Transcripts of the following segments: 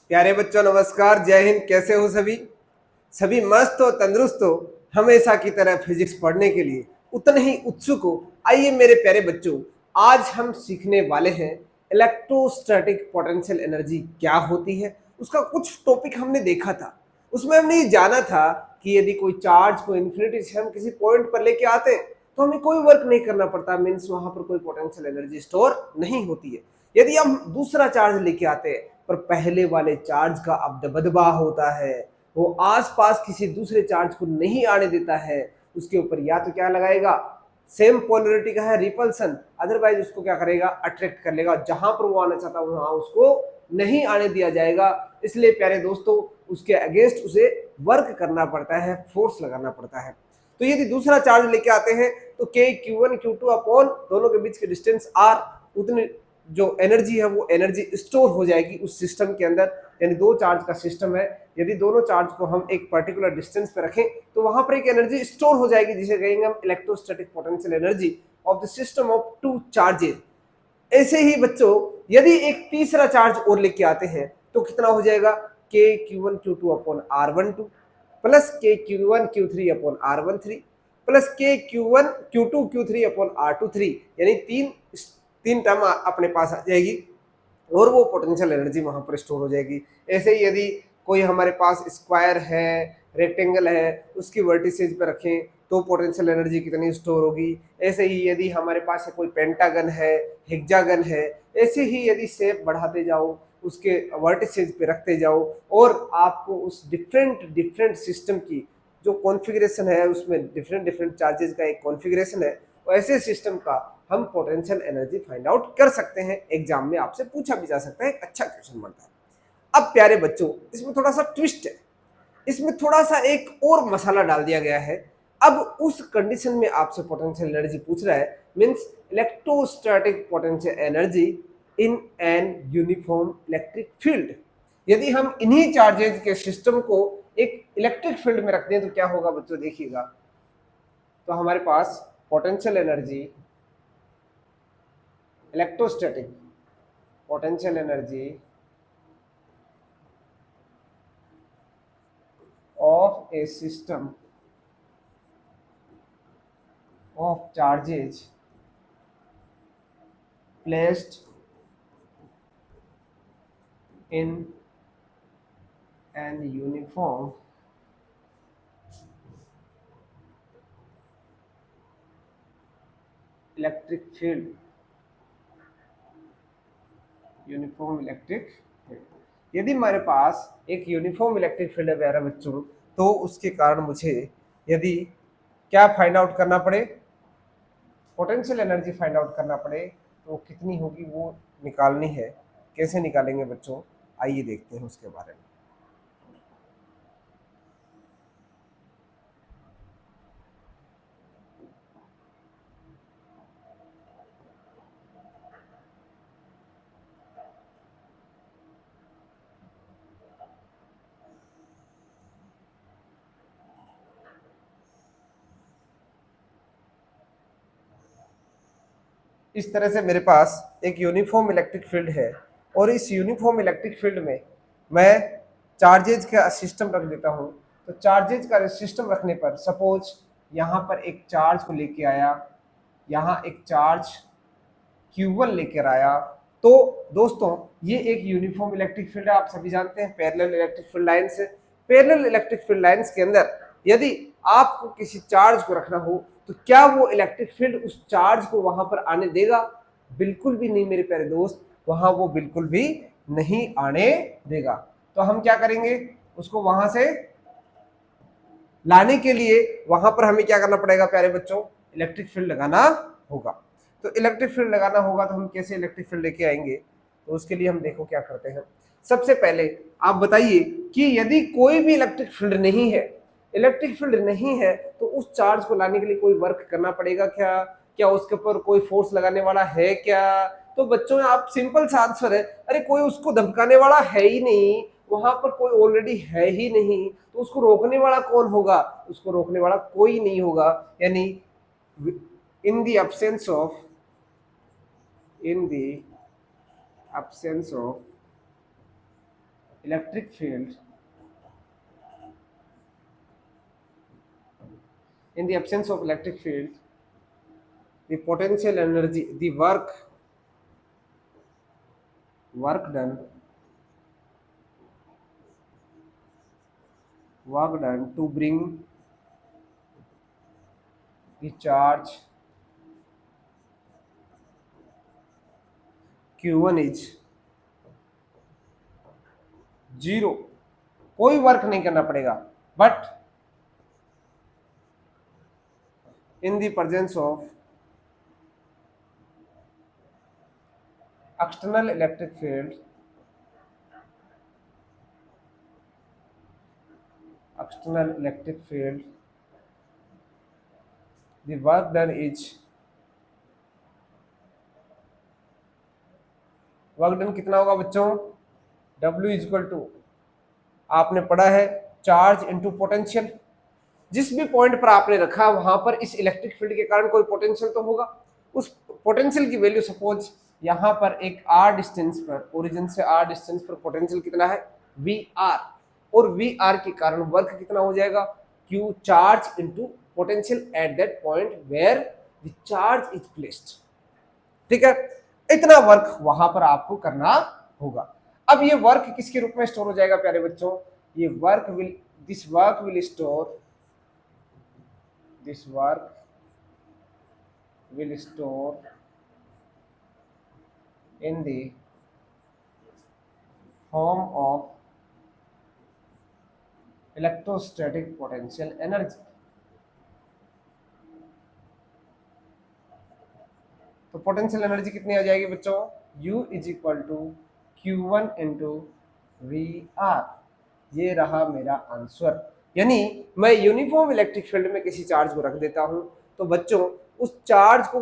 प्यारे बच्चों नमस्कार, जय हिंद। कैसे हो सभी? सभी मस्त हो, तंदुरुस्त हो, हमेशा की तरह फिजिक्स पढ़ने के लिए उतने ही उत्सुक हो। आइए मेरे प्यारे बच्चों, आज हम सीखने वाले हैं इलेक्ट्रोस्टैटिक पोटेंशियल एनर्जी क्या होती है। उसका कुछ टॉपिक हमने देखा था। उसमें हमने ये जाना था कि यदि कोई चार्ज को इन्फिनिटी से हम किसी पॉइंट पर लेके आते हैं तो हमें कोई वर्क नहीं करना पड़ता, मीन्स वहां पर कोई पोटेंशियल एनर्जी स्टोर नहीं होती है। यदि हम दूसरा चार्ज लेके आते हैं पर पहले वाले चार्ज का अब दबदबा होता है, वो आसपास किसी दूसरे चार्ज को नहीं आने देता है, उसके ऊपर या तो क्या लगाएगा, सेम पोलरिटी का है रिपल्सन, अदरवाइज उसको क्या करेगा, अट्रैक्ट कर लेगा। जहां पर वो आना चाहता है वहां उसको नहीं आने दिया जाएगा। इसलिए प्यारे दोस्तों, उसके अगेंस्ट उसे वर्क करना पड़ता है, फोर्स लगाना पड़ता है। तो यदि दूसरा चार्ज लेके आते हैं तो के Q1 Q2 अपॉन दोनों के बीच के डिस्टेंस R, उतनी जो एनर्जी है वो एनर्जी स्टोर हो जाएगी उस सिस्टम के अंदर। यानी दो चार्ज का सिस्टम है, यदि दोनों चार्ज को हम एक पर्टिकुलर डिस्टेंस पे रखें तो वहां पर एक एनर्जी स्टोर हो जाएगी, जिसे कहेंगे हम electrostatic potential energy of the system of two charges. ऐसे ही बच्चों, यदि एक तीसरा चार्ज और लेके आते हैं तो कितना हो जाएगा, के Q1 Q2 upon R12 plus के Q1 Q3 upon R13 plus के Q1 Q2 Q3 upon R23। यानी तीन टर्म अपने पास आ जाएगी और वो पोटेंशियल एनर्जी वहां पर स्टोर हो जाएगी। ऐसे ही यदि कोई हमारे पास स्क्वायर है, रेक्टेंगल है, उसकी वर्टिसेज पे रखें तो पोटेंशियल एनर्जी कितनी स्टोर होगी। ऐसे ही यदि हमारे पास कोई पेंटागन है, हेक्सागन है, ऐसे ही यदि शेप बढ़ाते जाओ, उसके वर्टिसेज पे रखते जाओ और आपको उस डिफरेंट डिफरेंट सिस्टम की जो कॉन्फ़िगरेशन है उसमें डिफरेंट डिफरेंट चार्जेस का एक कॉन्फ़िगरेशन है, ऐसे सिस्टम का हम पोटेंशियल एनर्जी फाइंड आउट कर सकते हैं। एग्जाम में आपसे पूछा भी जा सकता है, एक अच्छा क्वेश्चन बनता है। अब प्यारे बच्चों, इसमें थोड़ा सा ट्विस्ट है, इसमें थोड़ा सा एक और मसाला डाल दिया गया है। अब उस कंडीशन में आपसे पोटेंशियल एनर्जी पूछ रहा है, means electrostatic potential energy in an uniform electric field. यदि हम इन्हीं चार्जेज के सिस्टम को एक इलेक्ट्रिक फील्ड में रख दें तो क्या होगा बच्चों, देखिएगा। तो हमारे पास potential energy, electrostatic potential energy of a system of charges placed in an uniform electric field, uniform electric field. यदि हमारे पास एक यूनिफॉर्म इलेक्ट्रिक फील्ड है प्यारे बच्चों, तो उसके कारण मुझे यदि क्या फाइंड आउट करना पड़े, पोटेंशियल एनर्जी फाइंड आउट करना पड़े, तो कितनी होगी वो निकालनी है। कैसे निकालेंगे बच्चों, आइए देखते हैं उसके बारे में। इस तरह से मेरे पास एक यूनिफॉर्म इलेक्ट्रिक फील्ड है और इस यूनिफॉर्म इलेक्ट्रिक फील्ड में मैं चार्जेज का सिस्टम रख देता हूँ। तो चार्जेज का सिस्टम रखने पर सपोज यहाँ पर एक चार्ज को लेके आया, यहाँ एक चार्ज Q1 लेकर आया, तो दोस्तों ये एक यूनिफॉर्म इलेक्ट्रिक फील्ड है। आप सभी जानते हैं पैरेलल इलेक्ट्रिक फील्ड लाइंस है। पैरेलल इलेक्ट्रिक फील्ड लाइंस के अंदर यदि आपको किसी चार्ज को रखना हो तो क्या वो इलेक्ट्रिक फील्ड उस चार्ज को वहां पर आने देगा? बिल्कुल भी नहीं मेरे प्यारे दोस्त, वहां वो बिल्कुल भी नहीं आने देगा। तो हम क्या करेंगे, उसको वहां से लाने के लिए वहां पर हमें क्या करना पड़ेगा प्यारे बच्चों, इलेक्ट्रिक फील्ड लगाना होगा। तो इलेक्ट्रिक फील्ड लगाना होगा तो हम कैसे इलेक्ट्रिक फील्ड लेके आएंगे, तो उसके लिए हम देखो क्या करते हैं। सबसे पहले आप बताइए कि यदि कोई भी इलेक्ट्रिक फील्ड नहीं है, इलेक्ट्रिक फील्ड नहीं है, तो उस चार्ज को लाने के लिए कोई वर्क करना पड़ेगा क्या? क्या उसके ऊपर कोई फोर्स लगाने वाला है क्या? तो बच्चों आप सिंपल सा आंसर है, अरे कोई उसको धमकाने वाला है ही नहीं, वहां पर कोई ऑलरेडी है ही नहीं, तो उसको रोकने वाला कौन होगा? उसको रोकने वाला कोई नहीं होगा। यानी in the absence of, in the absence of electric field, in the absence of electric field, the potential energy, the work done to bring the charge Q1 is zero. कोई वर्क नहीं करना पड़ेगा, but in the presence of external electric field, the work done कितना होगा बच्चों? W is equal to, आपने पढ़ा है, चार्ज इनटू पोटेंशियल। जिस भी पॉइंट पर आपने रखा वहां पर इस इलेक्ट्रिक फील्ड के कारण कोई पोटेंशियल तो होगा। उस पोटेंशियल की वैल्यू सपोज यहां पर एक r डिस्टेंस पर, ओरिजिन से r डिस्टेंस पर पोटेंशियल कितना है? VR। और VR के कारण वर्क कितना हो जाएगा? Q charge into potential at that point where the charge is placed. ठीक है, इतना वर्क वहां पर आपको करना होगा। अब ये वर्क किसके रूप में स्टोर हो जाएगा प्यारे बच्चों? ये work will, this work will store, in the form of electrostatic potential energy। तो पोटेंशियल एनर्जी कितनी आ जाएगी बच्चों? U is equal to Q1 into VR। ये रहा मेरा आंसर। यानी मैं यूनिफॉर्म इलेक्ट्रिक फील्ड में किसी चार्ज को रख देता हूं, तो बच्चों उस चार्ज को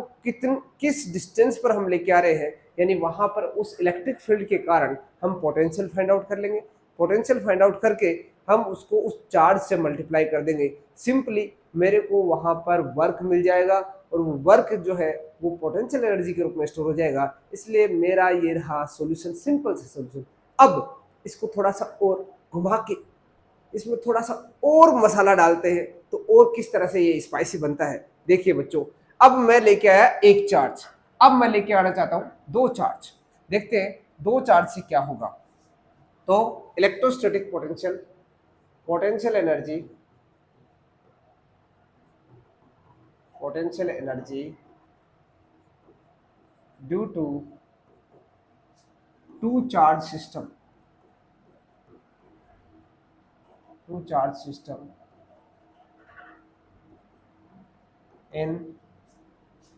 किस डिस्टेंस पर हम लेके आ रहे हैं, यानी वहां पर उस इलेक्ट्रिक फील्ड के कारण हम पोटेंशियल फाइंड आउट कर लेंगे। पोटेंशियल फाइंड आउट करके हम उसको उस चार्ज से मल्टीप्लाई कर देंगे। सिंपली मेरे को वहां पर वर्क मिल जाएगा, और वो वर्क जो है वो पोटेंशियल एनर्जी के रूप में स्टोर हो जाएगा। इसलिए मेरा ये रहा सॉल्यूशन, सिंपल सा सॉल्यूशन। अब इसको थोड़ा सा और घुमा के इसमें थोड़ा सा और मसाला डालते हैं, तो और किस तरह से ये स्पाइसी बनता है। देखिए बच्चों, अब मैं लेके आया एक चार्ज, अब मैं लेके आना चाहता हूं दो चार्ज। देखते हैं दो चार्ज से क्या होगा। तो electrostatic potential, potential energy due to two charge system in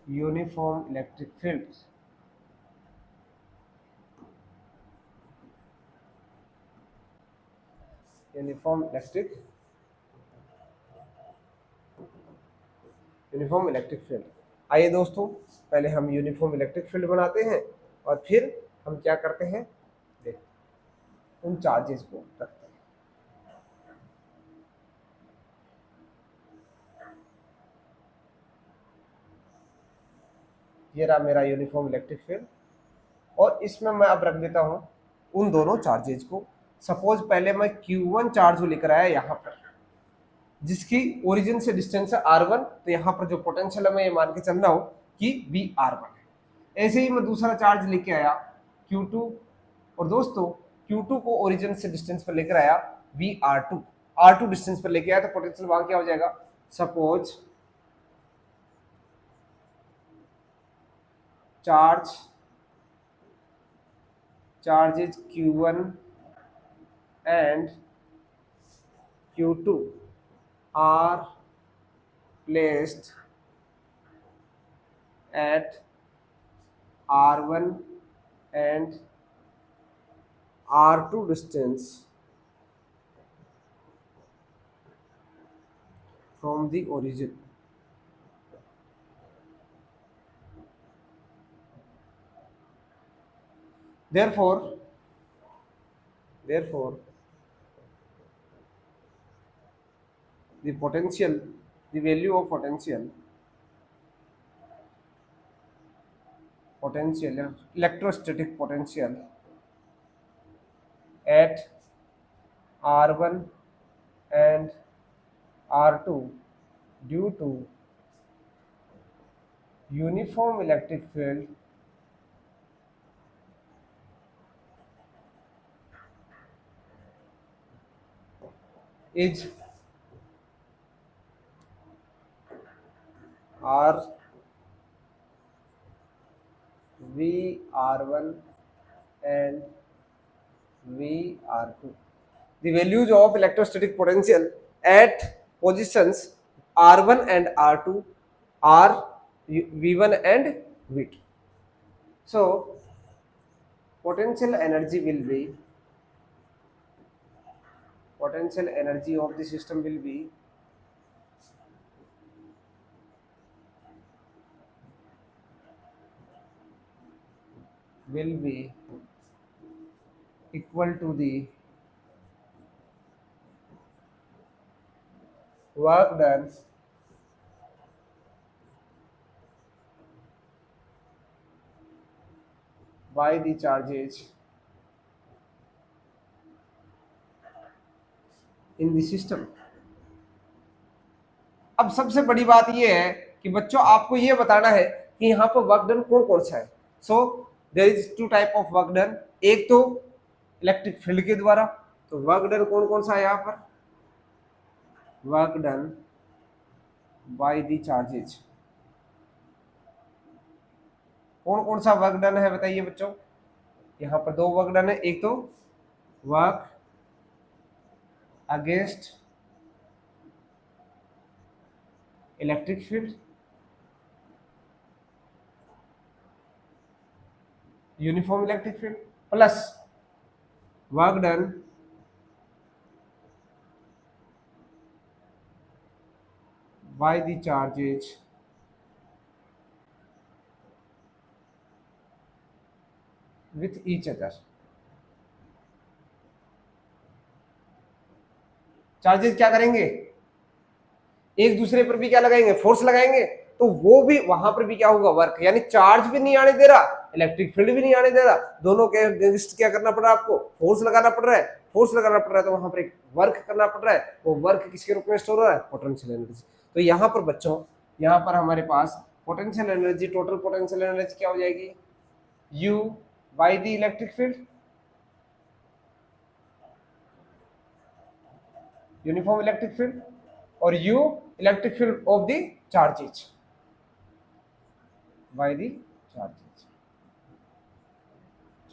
uniform electric fields। Uniform electric field. आइए दोस्तों, पहले हम यूनिफॉर्म इलेक्ट्रिक फील्ड बनाते हैं और फिर हम क्या करते हैं, देखते हैं उन चार्जेस को रखते हैं। ये रहा मेरा यूनिफॉर्म इलेक्ट्रिक फील्ड, और इसमें मैं अब रख देता हूं उन दोनों चार्जेस को। सपोज पहले मैं Q1 चार्ज लेकर आया यहाँ पर, जिसकी ओरिजिन से डिस्टेंस है R1, तो यहाँ पर जो पोटेंशियल है मैं ये मान के चल रहा हूँ कि VR1 है। ऐसे ही मैं दूसरा चार्ज लेके आया Q2, और दोस्तों Q2 को ओरिजिन से डिस्टेंस पर लेकर आया VR2, R2 डिस्टेंस पर लेके आया, तो पोटेंशियल वहां क्या हो जाएगा? Suppose charges Q1 and Q2 are placed at R1 and R2 distance from the origin। Therefore the value of electrostatic potential at R1 and R2 due to uniform electric field is R VR1 and VR2. The values of electrostatic potential at positions R1 and R2 are V1 and V2. So potential energy of the system will be equal to the work done by the charges in the system. अब सबसे बड़ी बात यह है कि बच्चों आपको यह बताना है कि यहाँ पर वर्क डन कौन कौन सा है. So there is two type of work done. एक तो इलेक्ट्रिक फील्ड के द्वारा. तो वर्क डन कौन कौन सा है यहाँ पर? Work done by the charges. कौन कौन सा वर्क डन है बताइए बच्चों? यहाँ पर दो वर्क डन है. एक तो work against electric field, uniform electric field, plus work done by the charges with each other. Charges क्या करेंगे? एक दूसरे पर भी क्या लगाएंगे? फोर्स लगाएंगे. तो वो भी वहां पर भी क्या होगा? वर्क. यानी चार्ज भी नहीं आने दे रहा, इलेक्ट्रिक फील्ड भी नहीं आने दे रहा. दोनों के अगेंस्ट क्या करना पड़ रहा है आपको? फोर्स लगाना पड़ रहा है. फोर्स लगाना पड़ रहा है तो वहां पर एक वर्क करना पड़ रहा है. वो वर्क किसके रूप में स्टोर हो रहा है? Potential energy. तो यहाँ पर बच्चों, यहाँ पर हमारे पास potential energy, total potential energy क्या हो जाएगी? U by the electric field, uniform electric field, और U electric field of the charges by the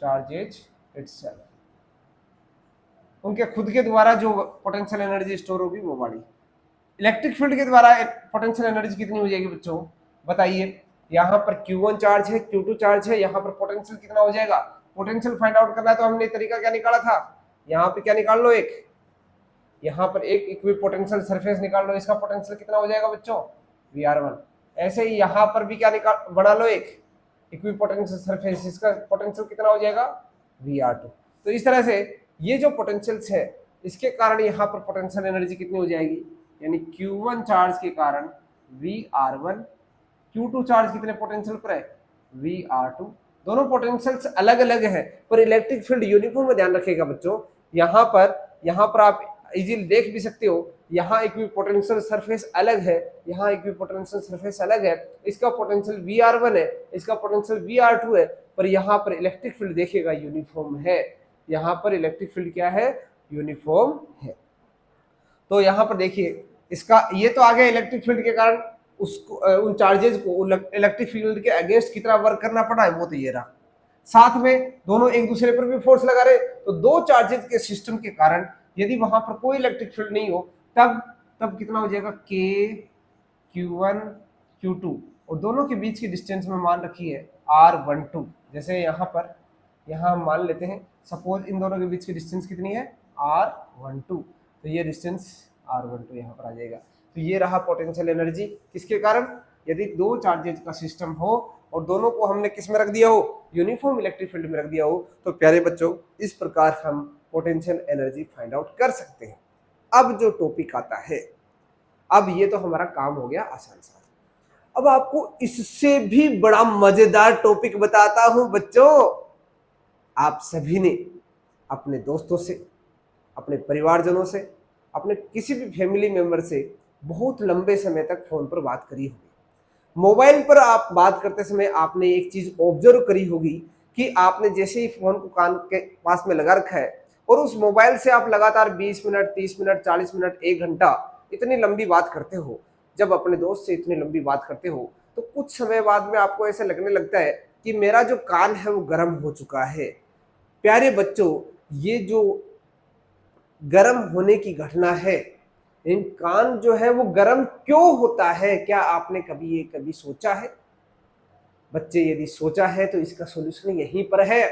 charges itself. उनके खुद के द्वारा जो पोटेंशियल एनर्जी स्टोर होगी वो वाली. इलेक्ट्रिक फील्ड के द्वारा पोटेंशियल एनर्जी कितनी हो जाएगी बच्चों? बताइए. यहाँ पर Q1 चार्ज है, Q2 चार्ज है. यहाँ पर पोटेंशियल कितना हो जाएगा? पोटेंशियल फाइंड आउट करना है तो हमने तरीका क्या निकाला था? यहाँ पे क्या निकाल लो? एक यहाँ पर एक इक्विपोटेंशियल सरफेस निकाल लो. इसका पोटेंशियल कितना हो जाएगा बच्चों? VR1. ऐसे ही यहाँ पर भी क्या निकाल बना लो? एक इक्विपोटेंशियल सरफेस. इसका पोटेंशियल कितना हो जाएगा? VR2. तो इस तरह से ये जो पोटेंशियल्स है इसके कारण यहाँ पर पोटेंशियल एनर्जी कितनी हो जाएगी? यानी Q1 चार्ज के कारण VR1, Q2 चार्ज कितने पोटेंशियल पर है? VR2. दोनों पोटेंशियल्स अलग अलग है पर इलेक्ट्रिक फील्ड यूनिफॉर्म में ध्यान रखिएगा बच्चों. यहाँ पर आप इजीली देख भी सकते हो. यहाँ इक्विपोटेंशियल सरफेस अलग है, यहाँ इक्विपोटेंशियल सरफेस अलग है. इसका पोटेंशियल VR1 है, इसका पोटेंशियल VR2 है. पर यहाँ पर इलेक्ट्रिक फील्ड देखिएगा यूनिफॉर्म है. यहाँ पर इलेक्ट्रिक फील्ड क्या है? यूनिफॉर्म है. तो यहाँ पर देखिए इसका ये तो आ गया इलेक्ट्रिक फील्ड के कारण उसको उन चार्जेस को इलेक्ट्रिक फील्ड के अगेंस्ट कितना वर्क करना पड़ा है वो तो ये रहा. साथ में दोनों एक दूसरे पर भी फोर्स लगा रहे. तो दो चार्जेस के सिस्टम के कारण यदि वहां पर कोई इलेक्ट्रिक फील्ड नहीं हो तब कितना हो जाएगा? K, Q1, Q2. और दोनों के बीच की डिस्टेंस में मान रखी है R12. जैसे यहाँ हम मान लेते हैं सपोज इन दोनों के बीच की डिस्टेंस कितनी है? R12. तो ये डिस्टेंस R12 यहाँ पर आ जाएगा. तो ये रहा पोटेंशियल एनर्जी. किसके कारण? यदि दो चार्जेज का सिस्टम हो और दोनों को हमने किस में रख दिया हो? यूनिफॉर्म इलेक्ट्रिक फील्ड में रख दिया हो. तो प्यारे बच्चों इस प्रकार हम पोटेंशियल एनर्जी फाइंड आउट कर सकते हैं. अब जो टॉपिक आता है, अब ये तो हमारा काम हो गया आसान सा. अब आपको इससे भी बड़ा मजेदार टॉपिक बताता हूं बच्चों. आप सभी ने अपने दोस्तों से, अपने परिवारजनों से, अपने किसी भी फैमिली मेंबर से बहुत लंबे समय तक फोन पर बात करी होगी। मोबाइल पर आप बात करते समय आपने एक चीज ऑब्जर्व करी होगी कि आपने जैसे ही फोन को कान के पास में लगा रखा है और उस मोबाइल से आप लगातार 20 मिनट, 30 मिनट, 40 मिनट, 1 घंटा इतनी लंबी बात करते हो। जब अपने दोस्त से इतनी लंबी बात करते हो तो कुछ समय बाद में आपको ऐसा लगने लगता है कि मेरा जो कान है वो गर्म हो चुका है। प्यारे बच्चों, ये जो गर्म होने की घटना है, इन कान जो है वो गर्म क्यों होता है, क्या आपने कभी सोचा है? बच्चे यदि सोचा है तो इसका सॉल्यूशन यहीं पर है।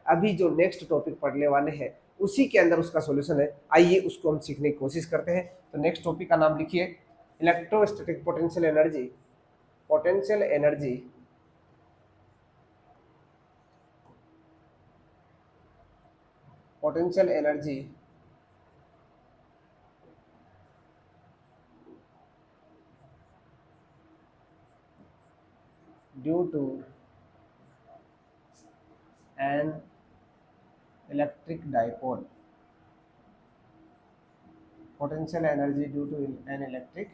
अभी जो नेक्स्ट टॉपिक पढ़ने वाले हैं उसी के अंदर उसका सॉल्यूशन है। आइए उसको हम सीखने की कोशिश करते हैं। तो नेक्स्ट टॉपिक का नाम लिखिए electrostatic potential energy. Potential energy potential energy due to an electric dipole. Potential energy due to an electric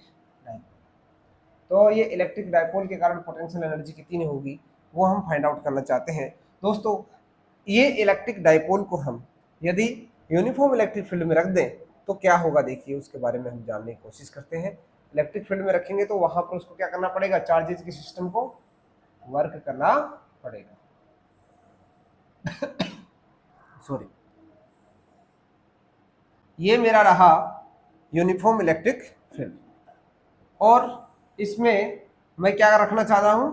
dipole. तो ये इलेक्ट्रिक डाइपोल के कारण पोटेंशियल एनर्जी कितनी होगी वो हम फाइंड आउट करना चाहते हैं। दोस्तों, ये इलेक्ट्रिक डाइपोल को हम यदि यूनिफॉर्म इलेक्ट्रिक फील्ड में रख दें तो क्या होगा, देखिए उसके बारे में हम जानने की कोशिश करते हैं। इलेक्ट्रिक फील्ड में रखेंगे तो वहां पर उसको क्या करना पड़ेगा, चार्जेस के सिस्टम को वर्क करना पड़ेगा। सॉरी, ये मेरा रहा यूनिफॉर्म इलेक्ट्रिक फील्ड और इसमें मैं क्या रखना चाह रहा हूं,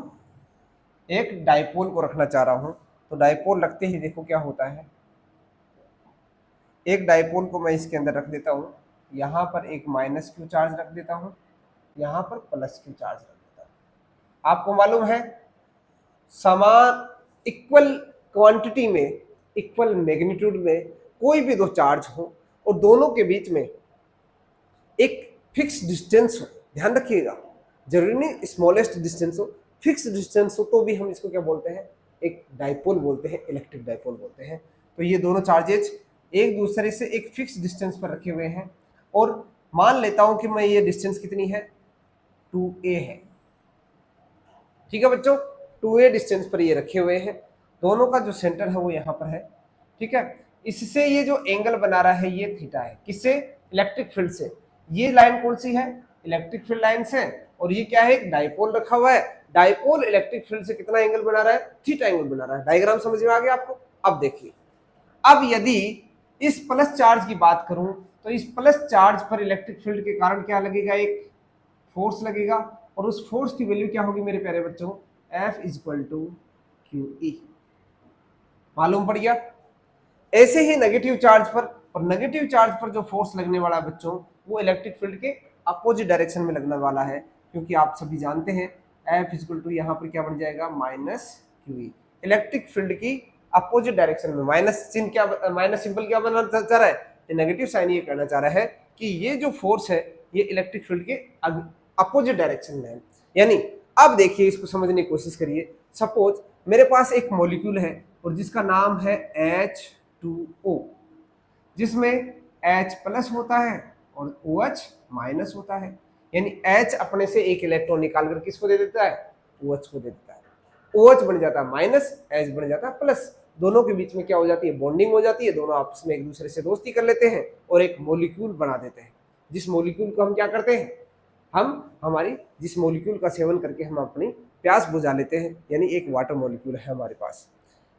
एक डाइपोल को रखना चाह रहा हूं। तो डाइपोल रखते ही देखो क्या होता है, एक डाइपोल को मैं इसके अंदर रख देता हूं, यहां पर एक माइनस क्यू चार्ज रख देता हूं, यहां पर प्लस क्यू चार्ज रख देता हूं। आपको मालूम है समान इक्वल क्वांटिटी में, इक्वल मैग्नीट्यूड में कोई भी दो चार्ज हो और दोनों के बीच में एक फिक्स डिस्टेंस हो, ध्यान रखिएगा, जरूरी नहीं स्मॉलेस्ट डिस्टेंस हो, फिक्स डिस्टेंस हो तो भी हम इसको क्या बोलते हैं, एक डाइपोल बोलते हैं, इलेक्ट्रिक डाइपोल बोलते हैं। तो ये दोनों चार्जेज एक दूसरे से एक फिक्स डिस्टेंस पर रखे हुए हैं और मान लेता हूं कि मैं ये डिस्टेंस कितनी है, 2a है। ठीक है बच्चों, 2a डिस्टेंस पर ये रखे हुए हैं, दोनों का जो सेंटर है वो यहाँ पर है। ठीक है, इससे ये जो एंगल बना रहा है ये थीटा है, किससे, इलेक्ट्रिक फील्ड से। ये लाइन कौन सी है, इलेक्ट्रिक फील्ड लाइन से, और ये क्या है, एक डाइपोल रखा हुआ है। डाइपोल इलेक्ट्रिक फील्ड से कितना एंगल बना रहा है, थीटा एंगल बना रहा है। डायग्राम समझ में आ गया आपको? अब देखिए, अब यदि इस प्लस चार्ज की बात करूं तो इस प्लस चार्ज पर इलेक्ट्रिक फील्ड के कारण क्या लगेगा, एक फोर्स लगेगा और उस फोर्स की वैल्यू क्या होगी मेरे प्यारे बच्चों, F इक्वल टू QE। मालूम पड़ गया? ऐसे ही नेगेटिव चार्ज पर, और नेगेटिव चार्ज पर जो फोर्स लगने वाला है बच्चों वो इलेक्ट्रिक फील्ड के अपोजिट डायरेक्शन में लगने वाला है, क्योंकि आप सभी जानते हैं F इक्वल टू यहाँ पर क्या बन जाएगा, माइनस QE। इलेक्ट्रिक फील्ड की अपोजिट डायरेक्शन में माइनस चिन्ह, क्या माइनस सिंबल क्या बनना चाह रहा है, नेगेटिव साइन ये कहना चाह रहा है कि ये जो फोर्स है ये इलेक्ट्रिक फील्ड के अपोजिट डायरेक्शन में है। यानी अब देखिए, इसको समझने की कोशिश करिए। सपोज मेरे पास एक मॉलिक्यूल है और जिसका नाम है H2O, जिसमें H प्लस होता है और OH माइनस होता है। यानी H अपने से एक इलेक्ट्रॉन निकालकर किसको दे देता है, OH को दे देता है। OH बन जाता है माइनस, H बन जाता है प्लस। दोनों के बीच में क्या हो जाती है, बॉन्डिंग हो जाती है, दोनों आपस में एक दूसरे से दोस्ती कर लेते हैं और एक मॉलिक्यूल बना देते हैं। जिस मॉलिक्यूल को हम क्या करते हैं, हम हमारी जिस मॉलिक्यूल का सेवन करके हम अपनी प्यास बुझा लेते हैं, यानी एक वाटर मॉलिक्यूल है हमारे पास।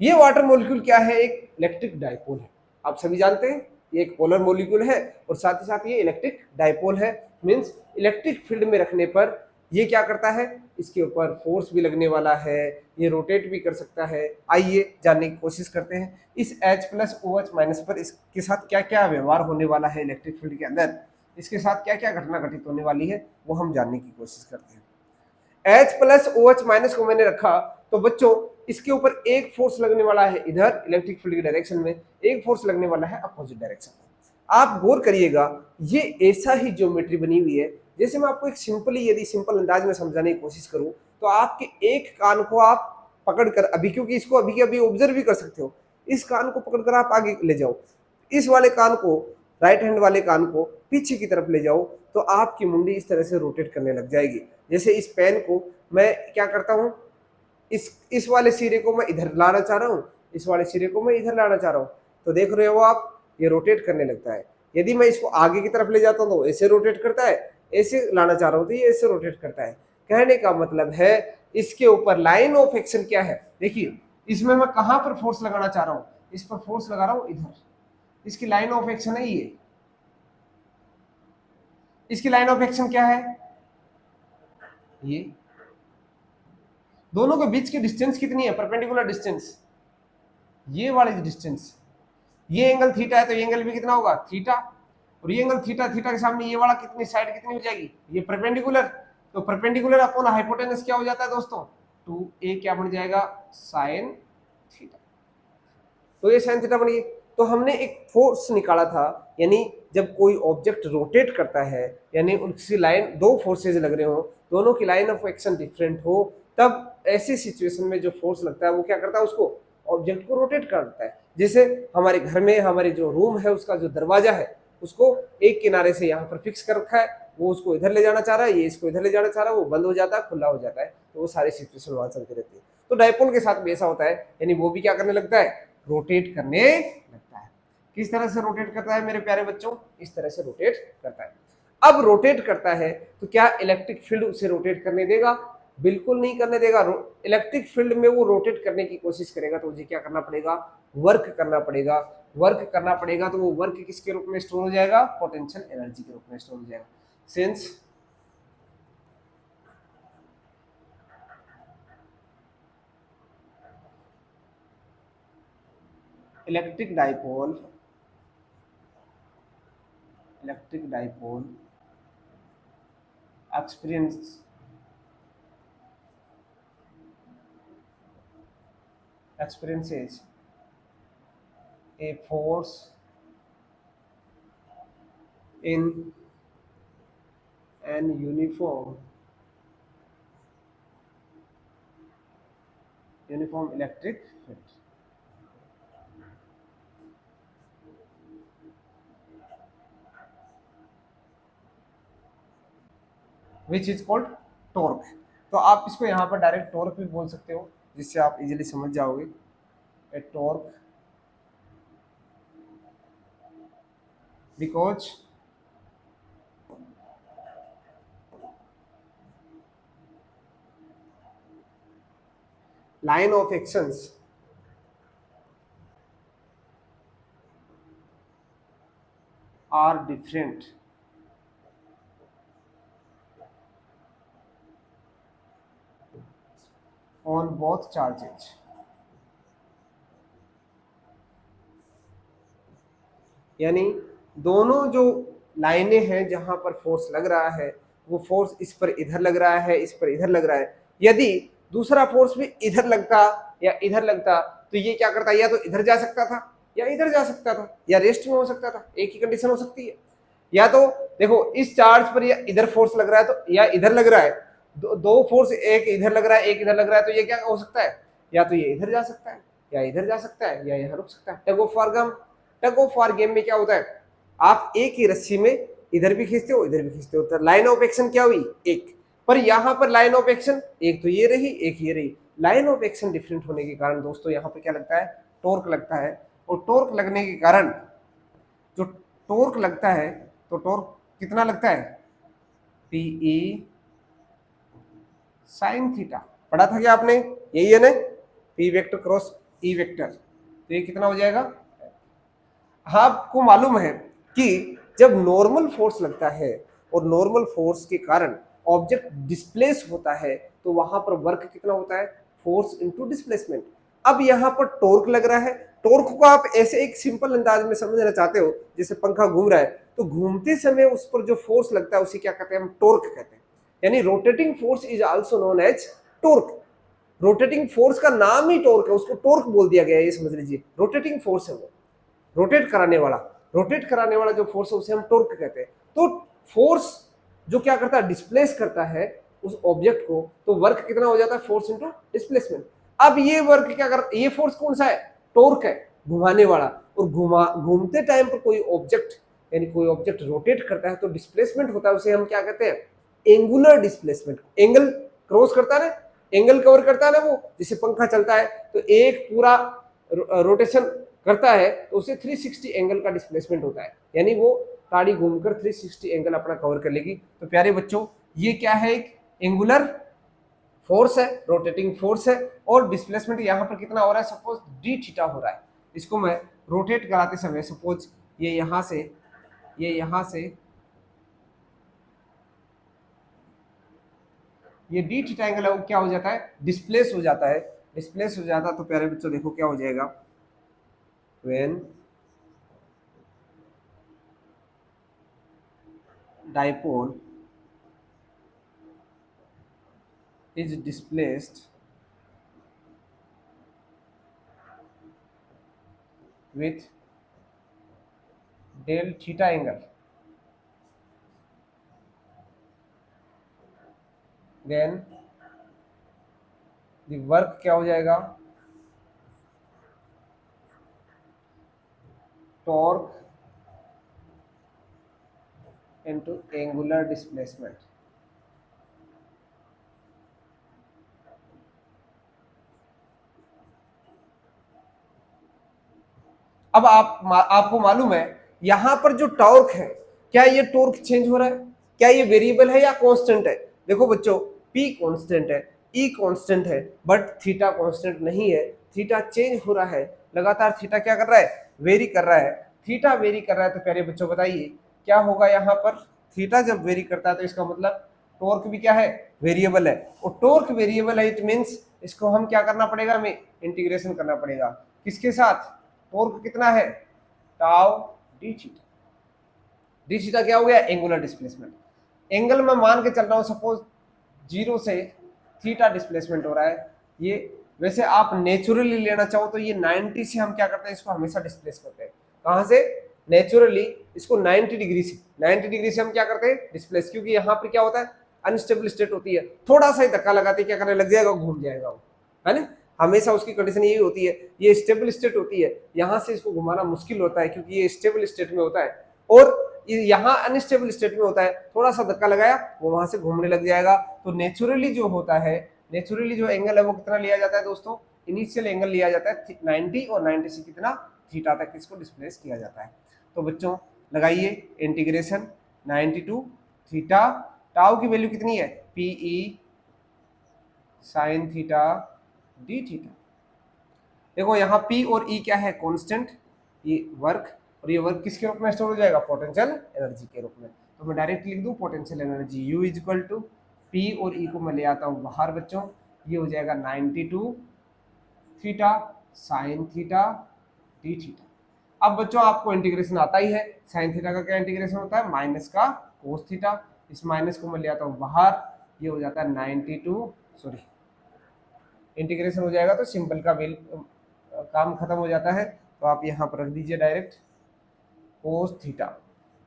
ये वाटर मॉलिक्यूल क्या है, एक इलेक्ट्रिक डाइपोल है। आप सभी जानते हैं ये एक पोलर मॉलिक्यूल है और साथ ही साथ ये इलेक्ट्रिक डाइपोल है। मींस इलेक्ट्रिक फील्ड में रखने पर ये क्या करता है, इसके ऊपर फोर्स भी लगने वाला है, ये रोटेट भी कर सकता है। आइए जानने की कोशिश करते हैं इस H प्लस OH माइनस पर इसके साथ क्या क्या व्यवहार होने वाला है इलेक्ट्रिक फील्ड के अंदर, इसके साथ क्या क्या घटना घटित होने वाली है वो हम जानने की कोशिश करते हैं। H प्लस OH माइनस को मैंने रखा तो बच्चों इसके ऊपर एक फोर्स लगने वाला है इधर इलेक्ट्रिक फील्ड की डायरेक्शन में, एक फोर्स लगने वाला है अपोजिट डायरेक्शन में। आप गौर करिएगा, ये ऐसा ही ज्योमेट्री बनी हुई है। जैसे मैं आपको एक सिंपली यदि सिंपल अंदाज में समझाने की कोशिश करूं तो आपके एक कान को आप पकड़कर अभी, क्योंकि इसको अभी ऑब्जर्व भी कर सकते हो, इस कान को पकड़कर आप आगे ले जाओ, इस वाले कान को राइट हैंड वाले कान को पीछे की तरफ ले जाओ तो आपकी मुंडी इस तरह से रोटेट करने लग जाएगी। जैसे इस पेन को मैं क्या करता हूँ, इस वाले सिरे को मैं इधर लाना चाह रहा हूँ, इस वाले सिरे को मैं इधर लाना चाह रहा हूँ, तो देख रहे हो आप ये रोटेट करने लगता है। यदि मैं इसको आगे की तरफ ले जाता हूँ तो ऐसे रोटेट करता है, ऐसे लाना चाह रहा हूँ तो ये ऐसे रोटेट करता है। कहने का मतलब है इसके ऊपर लाइन ऑफ एक्शन क्या है, देखिए इसमें मैं कहां पर फोर्स लगाना चाह रहा हूं, इस पर फोर्स लगा रहा हूं इधर, इसकी लाइन ऑफ एक्शन है ये, इसकी लाइन ऑफ एक्शन क्या है, ये दोनों के बीच की डिस्टेंस कितनी है, परपेंडिकुलर डिस्टेंस, ये वाली डिस्टेंस, ये एंगल थीटा है तो ये एंगल भी कितना होगा थीटा, और ये एंगल थीटा, थीटा के सामने ये वाला कितनी साइड कितनी हो जाएगी, ये परपेंडिकुलर, तो परपेंडिकुलर अपॉन हाइपोटेनस क्या हो जाता है दोस्तों, 2a क्या बन जाएगा साइन थीटा, तो ये साइन थीटा बन गई। तो हमने एक फोर्स निकाला था, यानी जब कोई ऑब्जेक्ट रोटेट करता है, यानी उसकी लाइन, दो फोर्सेज लग रहे हो, दोनों की लाइन ऑफ एक्शन डिफरेंट हो, तब ऐसी सिचुएशन में जो फोर्स लगता है वो क्या करता है, उसको ऑब्जेक्ट को रोटेट करता है। जैसे हमारे घर में हमारे जो रूम है उसका जो दरवाजा है उसको एक किनारे से यहाँ पर फिक्स कर रखा है, वो उसको इधर ले जाना चाह रहा है, ये इसको इधर ले जाना चाह रहा है, वो बंद हो जाता है, खुला हो जाता है, तो वो सारी सिचुएशन वहां चलती रहती है। तो डायपोल के साथ भी ऐसा होता है, यानी वो भी क्या करने लगता है, रोटेट करने लगता है। किस तरह से रोटेट करता है मेरे प्यारे बच्चों, इस तरह से रोटेट करता है। अब रोटेट करता है तो क्या इलेक्ट्रिक फील्ड उसे रोटेट करने देगा, बिल्कुल नहीं करने देगा। इलेक्ट्रिक फील्ड में वो रोटेट करने की कोशिश करेगा तो मुझे क्या करना पड़ेगा, वर्क करना पड़ेगा, वर्क करना पड़ेगा, तो वो वर्क किसके रूप में स्टोर हो जाएगा, पोटेंशियल एनर्जी के रूप में स्टोर हो जाएगा। Since electric dipole experiences a force in an uniform electric field, which is called torque। तो आप इसको यहाँ पर डायरेक्ट टॉर्क भी बोल सकते हो, जिससे आप इजीली समझ जाओगे। ए torque because line of actions are different on both charges, यानी दोनों जो लाइनें हैं जहां पर फोर्स लग रहा है, वो फोर्स इस पर इधर लग रहा है, इस पर इधर लग रहा है। यदि दूसरा फोर्स भी इधर लगता या इधर लगता तो ये क्या करता, या तो इधर जा सकता था या इधर जा सकता था, या रेस्ट में हो सकता था, एक ही कंडीशन हो सकती है। या तो देखो इस चार्ज पर या इधर फोर्स लग रहा है तो, या इधर लग रहा है, दो फोर्स, एक इधर लग रहा है एक इधर लग रहा है, तो ये क्या हो सकता है, या तो ये इधर जा सकता है या इधर जा सकता है या यहाँ रुक सकता है। टग ऑफ वार गेम में क्या होता है, आप एक ही रस्सी में इधर भी खींचते हो इधर भी खींचते हो, तो लाइन ऑफ एक्शन क्या हुई, एक। पर यहाँ पर लाइन ऑफ एक्शन एक तो ये रही एक ये रही, लाइन ऑफ एक्शन डिफरेंट होने के कारण दोस्तों यहाँ पे क्या लगता है, टॉर्क लगता है। और टॉर्क लगने के कारण जो टॉर्क लगता है, तो टॉर्क कितना लगता है, पी साइन थीटा। पढ़ा था क्या आपने, यही है ना, P vector cross E vector, तो ये कितना हो जाएगा। हाँ, आपको मालूम है कि जब नॉर्मल फोर्स लगता है और नॉर्मल फोर्स के कारण ऑब्जेक्ट डिस्प्लेस होता है तो वहां पर वर्क कितना होता है, फोर्स इनटू डिस्प्लेसमेंट। अब यहाँ पर टॉर्क लग रहा है, टॉर्क को आप ऐसे एक सिंपल अंदाज में समझना चाहते हो, जैसे पंखा घूम रहा है तो घूमते समय उस पर जो फोर्स लगता है उसे क्या कहते हैं, हम टॉर्क कहते हैं। यानी rotating force is also known as torque. Rotating force का नाम ही टॉर्क है, उसको टॉर्क बोल दिया गया है, ये समझ लीजिए। रोटेटिंग फोर्स है वो, रोटेट कराने वाला जो फोर्स है उसे हम टॉर्क कहते हैं। तो फोर्स जो क्या करता है, डिस्प्लेस करता है उस ऑब्जेक्ट को, तो वर्क कितना हो जाता है, फोर्स इनटू डिस्प्लेसमेंट। अब ये वर्क क्या कर, ये फोर्स कौन सा है, टॉर्क है, घुमाने वाला। और घूमते टाइम पर कोई ऑब्जेक्ट यानी कोई ऑब्जेक्ट रोटेट करता है तो डिस्प्लेसमेंट होता है, उसे हम क्या कहते हैं, एंगुलर डिस्प्लेसमेंट। एंगल क्रॉस करता है ना, एंगल कवर करता है ना, वो जैसे पंखा चलता है तो एक पूरा रोटेशन करता है तो उसे 360 एंगल का डिस्प्लेसमेंट होता है, यानी वो ताड़ी घूमकर 360 एंगल अपना कवर कर लेगी। तो प्यारे बच्चों ये क्या है, एक एंगुलर फोर्स है, रोटेटिंग फोर्स है, और डिस्प्लेसमेंट यहाँ पर कितना हो रहा है, सपोज डी थीटा हो रहा है। इसको मैं रोटेट कराते समय सपोज ये यहाँ से ये डी थीटा एंगल है वो क्या हो जाता है, डिस्प्लेस हो जाता है। डिस्प्लेस हो जाता तो प्यारे बच्चों देखो क्या हो जाएगा, when dipole is displaced with del theta angle, then the work क्या हो जाएगा, torque into angular displacement। अब आपको मालूम है यहां पर जो टॉर्क है, क्या ये टॉर्क चेंज हो रहा है, क्या ये वेरिएबल है या कांस्टेंट है? देखो बच्चों P कांस्टेंट है, E कांस्टेंट है, बट थीटा कांस्टेंट नहीं है। थीटा चेंज हो रहा है लगातार, थीटा क्या कर रहा है, वेरी कर रहा है। थीटा वेरी कर रहा है तो प्यारे बच्चों बताइए क्या होगा यहाँ पर, थीटा जब वेरी करता है तो इसका मतलब टॉर्क भी क्या है, वेरिएबल है। और टॉर्क वेरिएबल है, इट मींस इसको हम क्या करना पड़ेगा, हमें इंटीग्रेशन करना पड़ेगा किसके साथ, टॉर्क कितना है, tau D theta. D theta क्या हो गया, एंगुलर डिस्प्लेसमेंट। एंगल में मान के चल रहा हूं सपोज 0 से थीटा डिस्प्लेसमेंट हो रहा है। ये वैसे आप नेचुरली लेना चाहो तो ये 90 से हम क्या करते हैं, इसको हमेशा डिस्प्लेस करते हैं। कहां से, नेचुरली इसको 90 डिग्री से, 90 डिग्री से हम क्या करते हैं, डिस्प्लेस। क्योंकि यहाँ पे क्या होता है, अनस्टेबल स्टेट होती है, थोड़ा सा ही धक्का लगाते क्या करने लग जाएगा, घूम जाएगा वो, है ना। हमेशा उसकी कंडीशन यही होती है, ये स्टेबल स्टेट होती है, यहाँ से इसको घुमाना मुश्किल होता है क्योंकि ये स्टेबल स्टेट में होता है, और यहाँ अनस्टेबल स्टेट में होता है, थोड़ा सा धक्का लगाया वो वहां से घूमने लग जाएगा। तो नेचुरली जो होता है, नेचुरली जो एंगल है वो कितना लिया जाता है दोस्तों, इनिशियल एंगल लिया जाता है 90, और 90 से कितना, थीटा तक इसको डिस्प्लेस किया जाता है। तो बच्चों लगाइए इंटीग्रेशन 92 थीटा, टाउ की वैल्यू कितनी है, PE sine theta D theta. देखो यहाँ P और E क्या है, कांस्टेंट, ये वर्क, और ये वर्क किसके रूप में स्टोर हो जाएगा, पोटेंशियल एनर्जी के रूप में। तो मैं डायरेक्ट लिख दूं potential energy U equal to P और E को मैं ले आता हूँ बाहर बच्चों, ये हो जाएगा 92 theta sine theta D theta. अब बच्चों आपको इंटीग्रेशन आता ही है, साइन थीटा का क्या इंटीग्रेशन होता है, माइनस का कोस थीटा। इस माइनस को मैं ले आता हूँ बाहर, ये हो जाता है 92, सॉरी इंटीग्रेशन हो जाएगा तो सिंपल का काम खत्म हो जाता है। तो आप यहाँ पर रख दीजिए डायरेक्ट कोस थीटा।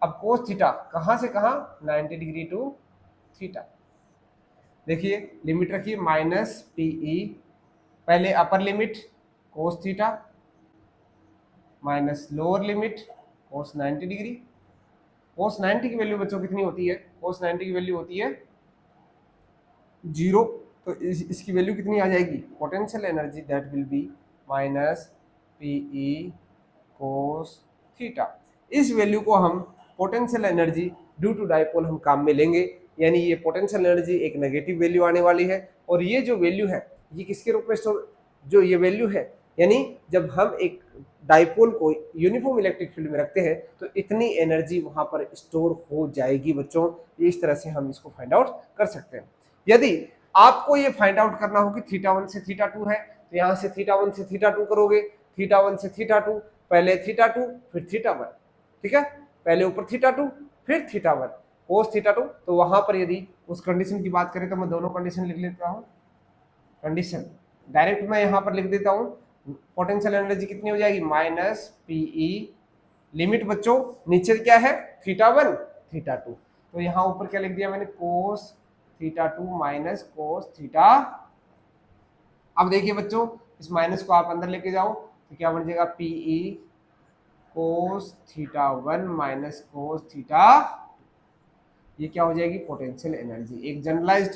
अब कोस थीटा कहाँ से कहाँ, 90 डिग्री टू थीटा। देखिए लिमिट रखिए माइनस PE, पहले upper limit cos theta minus lower limit cos 90 degree. Cos 90 की वैल्यू बच्चों कितनी होती है, कोस 90 की वैल्यू होती है 0। तो इसकी वैल्यू कितनी आ जाएगी, potential energy that will be minus PE cos theta. इस वैल्यू को हम potential energy due to dipole हम काम में लेंगे, यानी ये पोटेंशियल एनर्जी एक नेगेटिव वैल्यू आने वाली है। और ये जो वैल्यू है ये किसके रूप में स्टोर, जो ये वैल्यू है, यानी जब हम एक डाइपोल को यूनिफॉर्म इलेक्ट्रिक फील्ड में रखते हैं तो इतनी एनर्जी वहां पर स्टोर हो जाएगी बच्चों। इस तरह से हम इसको फाइंड आउट कर सकते हैं। यदि आपको ये फाइंड आउट करना हो कि θ1 से θ2 है तो यहाँ से θ1 से θ2 करोगे, θ1 से θ2, पहले θ2 फिर θ1, ठीक है, पहले ऊपर θ2 फिर θ1 कोस θ2। तो वहां पर यदि उस कंडीशन की बात करें तो मैं दोनों कंडीशन लिख लेता हूँ। कंडीशन डायरेक्ट मैं यहाँ पर लिख देता हूँ, पोटेंशियल एनर्जी कितनी हो जाएगी, माइनस PE लिमिट बच्चों नीचे क्या है, θ1 θ2। तो यहाँ ऊपर क्या लिख दिया मैंने, कोस θ2 माइनस कोस थीटा। अब देखिए बच्चों इस माइनस को आप अंदर लेके जाओ तो क्या बन जाएगा, PE cos theta 1 minus cos theta, ये क्या हो जाएगी, पोटेंशियल एनर्जी। एक जनरलाइज्ड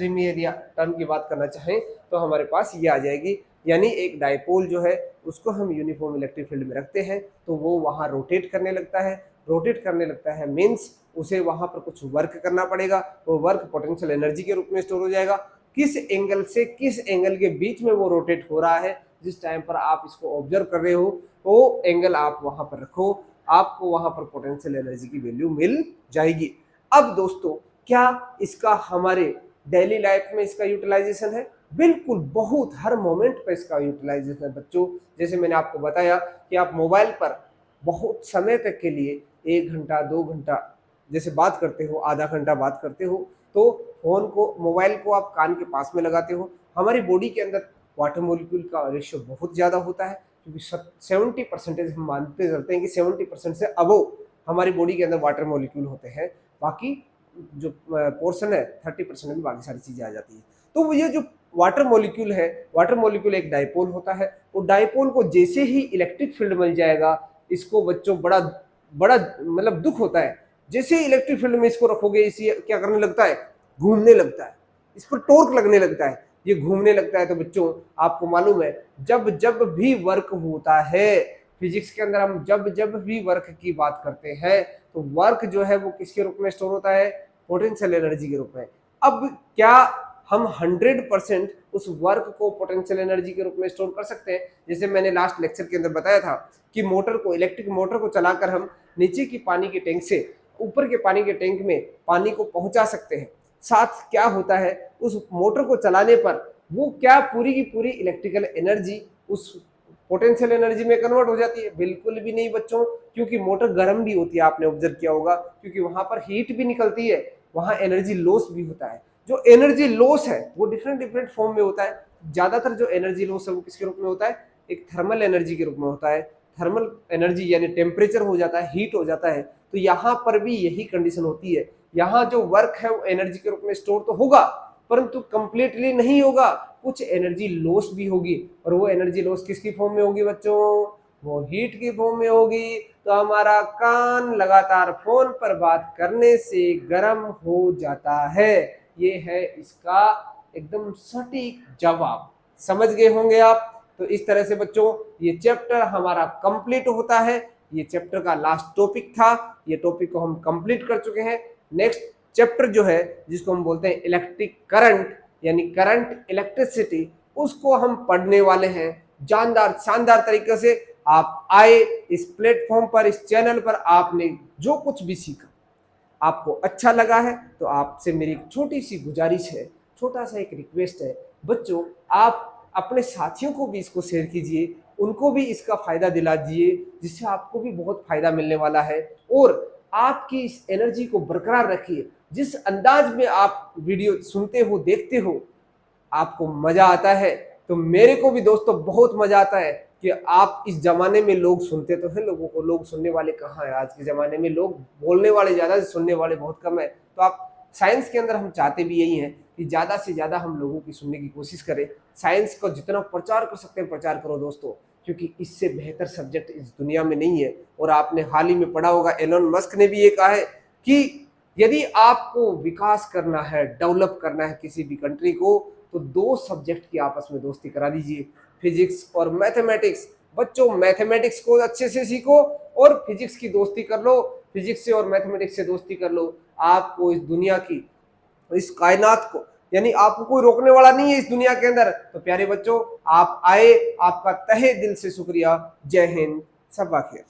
टर्म की बात करना चाहें तो हमारे पास ये आ जाएगी, यानी एक डायपोल जो है उसको हम यूनिफॉर्म इलेक्ट्रिक फील्ड में रखते हैं तो वो वहाँ रोटेट करने लगता है। रोटेट करने लगता है मीन्स उसे वहाँ पर कुछ वर्क करना पड़ेगा, वो वर्क पोटेंशियल एनर्जी के रूप में स्टोर हो जाएगा। किस एंगल से किस एंगल के बीच में वो रोटेट हो रहा है, जिस टाइम पर आप इसको ऑब्जर्व कर रहे हो वो एंगल आप वहाँ पर रखो, आपको वहाँ पर पोटेंशियल एनर्जी की वैल्यू मिल जाएगी। अब दोस्तों क्या इसका हमारे डेली लाइफ में इसका यूटिलाइजेशन है? बिल्कुल, बहुत, हर मोमेंट पर इसका यूटिलाइजेशन है बच्चों। जैसे मैंने आपको बताया कि आप मोबाइल पर बहुत समय तक के लिए 1 घंटा 2 घंटा जैसे बात करते हो, आधा घंटा बात करते हो, तो फोन को, मोबाइल को आप कान के पास में लगाते हो। हमारी बॉडी के अंदर वाटर मॉलिक्यूल का रेशियो बहुत ज़्यादा होता है, क्योंकि 70% हम मानते चलते हैं कि 70% से अबव हमारी बॉडी के अंदर वाटर मॉलिक्यूल होते हैं। बाकी जो पोर्शन है 30% में बाकी सारी चीज़ें आ जाती है। तो वो ये जो वाटर मॉलिक्यूल है, वाटर मॉलिक्यूल एक डायपोल होता है। वो डायपोल को जैसे ही इलेक्ट्रिक फील्ड मिल जाएगा, इसको बच्चों बड़ा बड़ा मतलब दुख होता है, जैसे ही इलेक्ट्रिक फील्ड में इसको रखोगे इसे क्या करने लगता है, घूमने लगता है, इस पर टॉर्क लगने लगता है। ये घूमने लगता है तो बच्चों आपको मालूम है जब जब भी वर्क होता है फिजिक्स के अंदर, हम जब जब भी वर्क की बात करते हैं तो वर्क जो है वो किसके रूप में स्टोर होता है, पोटेंशियल एनर्जी के रूप में। अब क्या हम 100% उस वर्क को पोटेंशियल एनर्जी के रूप में स्टोर कर सकते हैं? जैसे मैंने लास्ट लेक्चर के अंदर बताया था कि मोटर को, इलेक्ट्रिक मोटर को चलाकर हम नीचे की पानी के टैंक से ऊपर के पानी के टैंक में पानी को पहुंचा सकते हैं। साथ क्या होता है, उस मोटर को चलाने पर वो क्या पूरी की पूरी इलेक्ट्रिकल एनर्जी उस पोटेंशियल एनर्जी में कन्वर्ट हो जाती है? बिल्कुल भी नहीं बच्चों, क्योंकि मोटर गर्म भी होती है, आपने ऑब्जर्व किया होगा, क्योंकि वहां पर हीट भी निकलती है, वहां एनर्जी लॉस भी होता है। जो एनर्जी लॉस है वो डिफरेंट डिफरेंट फॉर्म में होता है। ज्यादातर जो एनर्जी लॉस है वो किसके रूप में होता है, एक थर्मल एनर्जी के रूप में होता है। थर्मल एनर्जी यानी टेम्परेचर हो जाता है, हीट हो जाता है। तो यहाँ पर भी यही कंडीशन होती है, यहाँ जो वर्क है वो एनर्जी के रूप में स्टोर तो होगा परंतु कंप्लीटली नहीं होगा, कुछ एनर्जी लॉस भी होगी। और वो एनर्जी लॉस किसकी फॉर्म में होगी बच्चों, वो हीट की फॉर्म में होगी। तो हमारा कान लगातार फोन पर बात करने से गर्म हो जाता है। ये है इसका एकदम सटीक जवाब। समझ गए होंगे आप। तो इस तरह से बच्चों ये चैप्टर हमारा कंप्लीट होता है। ये चैप्टर का लास्ट टॉपिक था, ये टॉपिक को हम कंप्लीट कर चुके हैं। नेक्स्ट चैप्टर जो है जिसको हम बोलते हैं इलेक्ट्रिक करंट यानी करंट इलेक्ट्रिसिटी, उसको हम पढ़ने वाले हैं जानदार शानदार तरीके से। आप आए इस प्लेटफॉर्म पर, इस चैनल पर, आपने जो कुछ भी सीखा आपको अच्छा लगा है तो आपसे मेरी एक छोटी सी गुजारिश है, छोटा सा एक रिक्वेस्ट है बच्चों, आप अपने साथियों को भी इसको शेयर कीजिए, उनको भी इसका फायदा दिला दीजिए, जिससे आपको भी बहुत फायदा मिलने वाला है। और आपकी इस एनर्जी को बरकरार रखिए। जिस अंदाज में आप वीडियो सुनते हो, देखते हो, आपको मजा आता है, तो मेरे को भी दोस्तों बहुत मजा आता है कि आप इस जमाने में, लोग सुनते तो हैं लोगों को, लोग सुनने वाले कहाँ हैं आज के जमाने में, लोग बोलने वाले ज्यादा, सुनने वाले बहुत कम है। तो आप साइंस के अंदर हम चाहते भी यही हैं कि ज्यादा से ज्यादा हम लोगों की सुनने की कोशिश करें। साइंस को जितना प्रचार कर सकते हैं प्रचार करो दोस्तों, क्योंकि इससे बेहतर सब्जेक्ट इस दुनिया में नहीं है। और आपने हाल ही में पढ़ा होगा, एलोन मस्क ने भी ये कहा है कि यदि आपको विकास करना है, डेवलप करना है किसी भी कंट्री को, तो 2 सब्जेक्ट की आपस में दोस्ती करा दीजिए, फिजिक्स और मैथमेटिक्स। बच्चों मैथमेटिक्स को अच्छे से सीखो और फिजिक्स की दोस्ती कर लो, फिजिक्स से और मैथमेटिक्स से दोस्ती कर लो। आपको इस दुनिया की, इस कायनात को, यानी आपको कोई रोकने वाला नहीं है इस दुनिया के अंदर। तो प्यारे बच्चों आप आए, आपका तहे दिल से शुक्रिया। जय हिंद, सबा खैर।